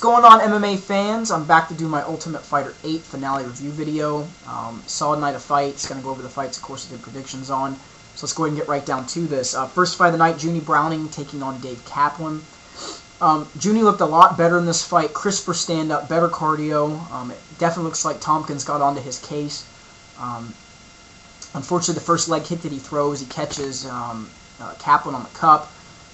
going on, MMA fans? I'm back to do my Ultimate Fighter 8 finale review video. Solid night of fights. Going to go over the fights, of course, I did predictions on. So let's go ahead and get right down to this. First fight of the night, Junie Browning taking on Dave Kaplan. Junie looked a lot better in this fight. Crisper stand-up, better cardio. It definitely looks like Tompkins got onto his case. Unfortunately, the first leg kick that he throws, he catches Kaplan on the cup.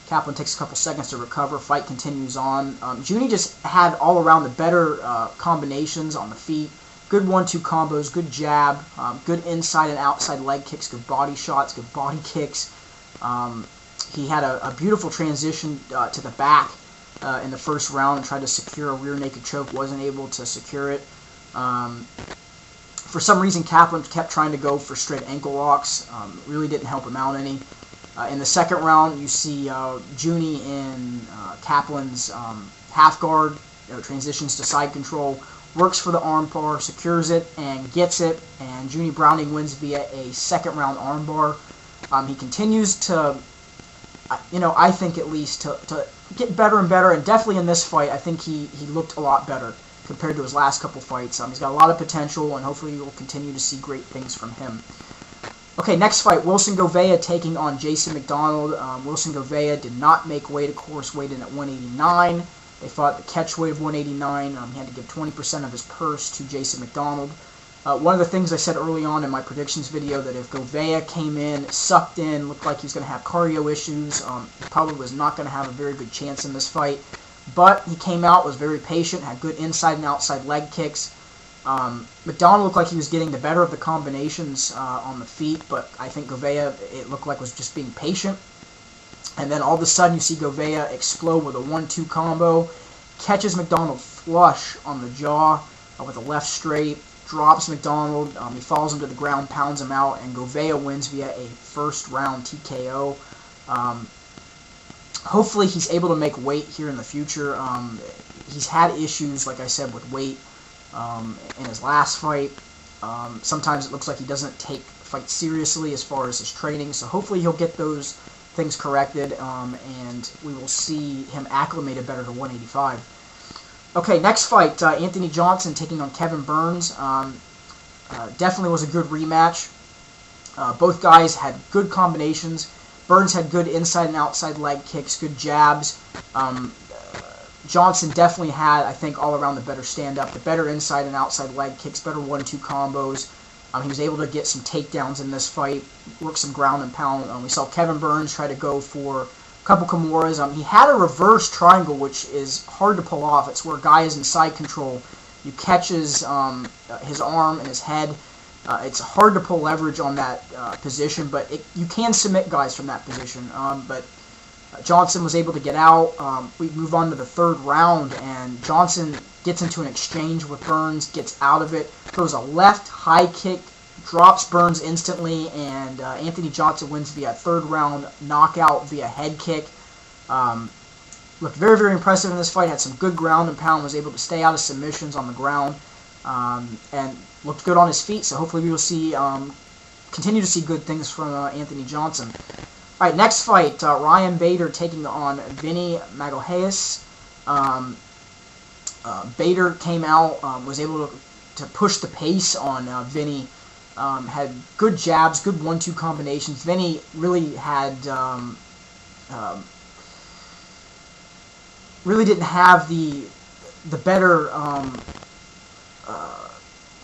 Kaplan takes a couple seconds to recover. Fight continues on. Junie just had all around the better combinations on the feet. Good 1-2 combos, good jab, good inside and outside leg kicks, good body shots, good body kicks. He had a beautiful transition to the back in the first round and tried to secure a rear naked choke. Wasn't able to secure it. For some reason, Kaplan kept trying to go for straight ankle locks. Really didn't help him out any. In the second round, you see Junie in Kaplan's half guard, transitions to side control, works for the armbar, secures it, and gets it, and Junie Browning wins via a second round armbar. He continues to, I think at least, to get better and better, and definitely in this fight, I think he looked a lot better compared to his last couple fights. He's got a lot of potential, and hopefully we'll continue to see great things from him. Okay, next fight, Wilson Gouveia taking on Jason McDonald. Wilson Gouveia did not make weight, of course, weighed in at 189. They fought the catch weight of 189. He had to give 20% of his purse to Jason McDonald. One of the things I said early on in my predictions video, that if Gouveia came in, sucked in, looked like he was going to have cardio issues, he probably was not going to have a very good chance in this fight. But he came out, was very patient, had good inside and outside leg kicks. McDonald looked like he was getting the better of the combinations on the feet, but I think Gouveia, it looked like, was just being patient. And then all of a sudden you see Gouveia explode with a 1-2 combo, catches McDonald flush on the jaw with a left straight, drops McDonald, he falls him to the ground, pounds him out, and Gouveia wins via a first round TKO. Hopefully he's able to make weight here in the future. He's had issues, like I said, with weight. In his last fight, sometimes it looks like he doesn't take fights seriously as far as his training, so hopefully he'll get those things corrected, and we will see him acclimated better to 185. Okay, next fight, Anthony Johnson taking on Kevin Burns. Definitely was a good rematch. Both guys had good combinations. Burns had good inside and outside leg kicks, good jabs. Johnson definitely had, I think, all around the better stand-up, the better inside and outside leg kicks, better 1-2 combos. He was able to get some takedowns in this fight, work some ground and pound. We saw Kevin Burns try to go for a couple Kimuras. He had a reverse triangle, which is hard to pull off. It's where a guy is in side control. You catch his arm and his head. It's hard to pull leverage on that position, but you can submit guys from that position. But Johnson was able to get out. We move on to the third round, and Johnson gets into an exchange with Burns, gets out of it, throws a left high kick, drops Burns instantly, and Anthony Johnson wins via third round knockout via head kick. Looked very, very impressive in this fight, had some good ground and pound, was able to stay out of submissions on the ground, and looked good on his feet, so hopefully we will see, continue to see good things from Anthony Johnson. All right, next fight, Ryan Bader taking on Vinny Magalhaes. Bader came out, was able to push the pace on Vinny. Had good jabs, good 1-2 combinations. Vinny really had really didn't have the better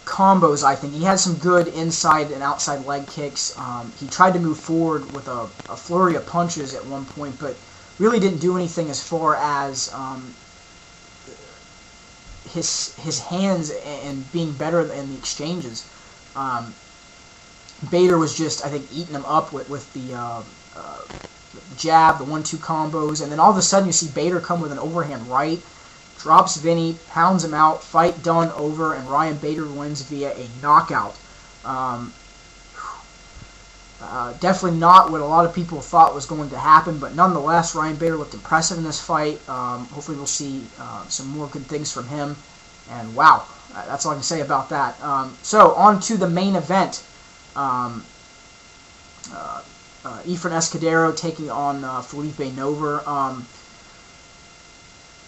combos, I think. He had some good inside and outside leg kicks. He tried to move forward with a flurry of punches at one point, but really didn't do anything as far as his hands and being better in the exchanges. Bader was just, I think, eating him up with the jab, the 1-2 combos, and then all of a sudden you see Bader come with an overhand right, drops Vinny, pounds him out, fight done, over, and Ryan Bader wins via a knockout. Definitely not what a lot of people thought was going to happen, but nonetheless, Ryan Bader looked impressive in this fight. Hopefully we'll see some more good things from him, and wow, that's all I can say about that. So, on to the main event. Efren Escudero taking on Felipe Nover.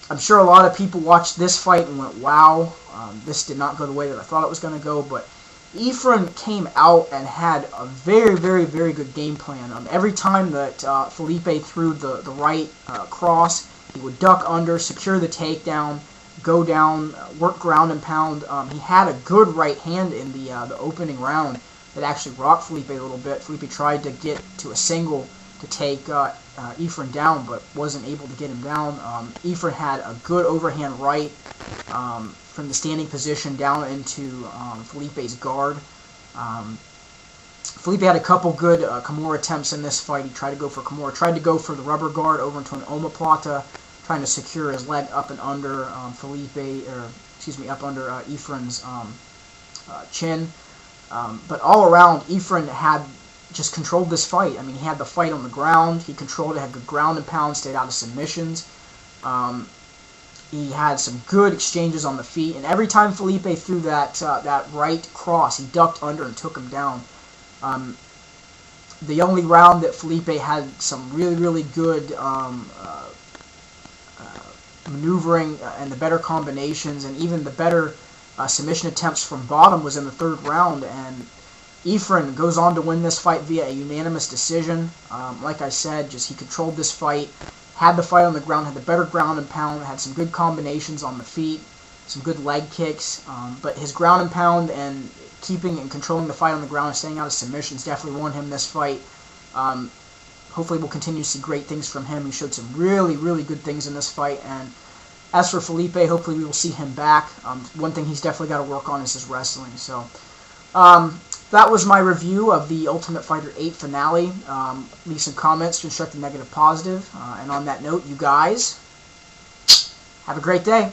I'm sure a lot of people watched this fight and went, wow, this did not go the way that I thought it was going to go, but Ephraim came out and had a very, very, very good game plan. Every time that Felipe threw the right cross, he would duck under, secure the takedown, go down, work ground and pound. He had a good right hand in the opening round that actually rocked Felipe a little bit. Felipe tried to get to a single to take Ephraim down, but wasn't able to get him down. Ephraim had a good overhand right from the standing position down into Felipe's guard. Felipe had a couple good Kimura attempts in this fight. He tried to go for Kimura, tried to go for the rubber guard over into an omoplata, trying to secure his leg up and under up under Ephraim's chin. But all around, Ephraim had just controlled this fight. I mean, he had the fight on the ground. He controlled it, had good ground and pound, stayed out of submissions. He had some good exchanges on the feet, and every time Felipe threw that right cross, he ducked under and took him down. The only round that Felipe had some really, really good maneuvering and the better combinations and even the better submission attempts from bottom was in the third round, and Ephraim goes on to win this fight via a unanimous decision. Like I said, he controlled this fight, had the fight on the ground, had the better ground and pound, had some good combinations on the feet, some good leg kicks, but his ground and pound and keeping and controlling the fight on the ground and staying out of submissions definitely won him this fight. Hopefully we'll continue to see great things from him. He showed some really, really good things in this fight, and as for Felipe, hopefully we will see him back. One thing he's definitely got to work on is his wrestling. So that was my review of the Ultimate Fighter 8 finale. Leave some comments, constructive, negative, positive. And on that note, you guys, have a great day.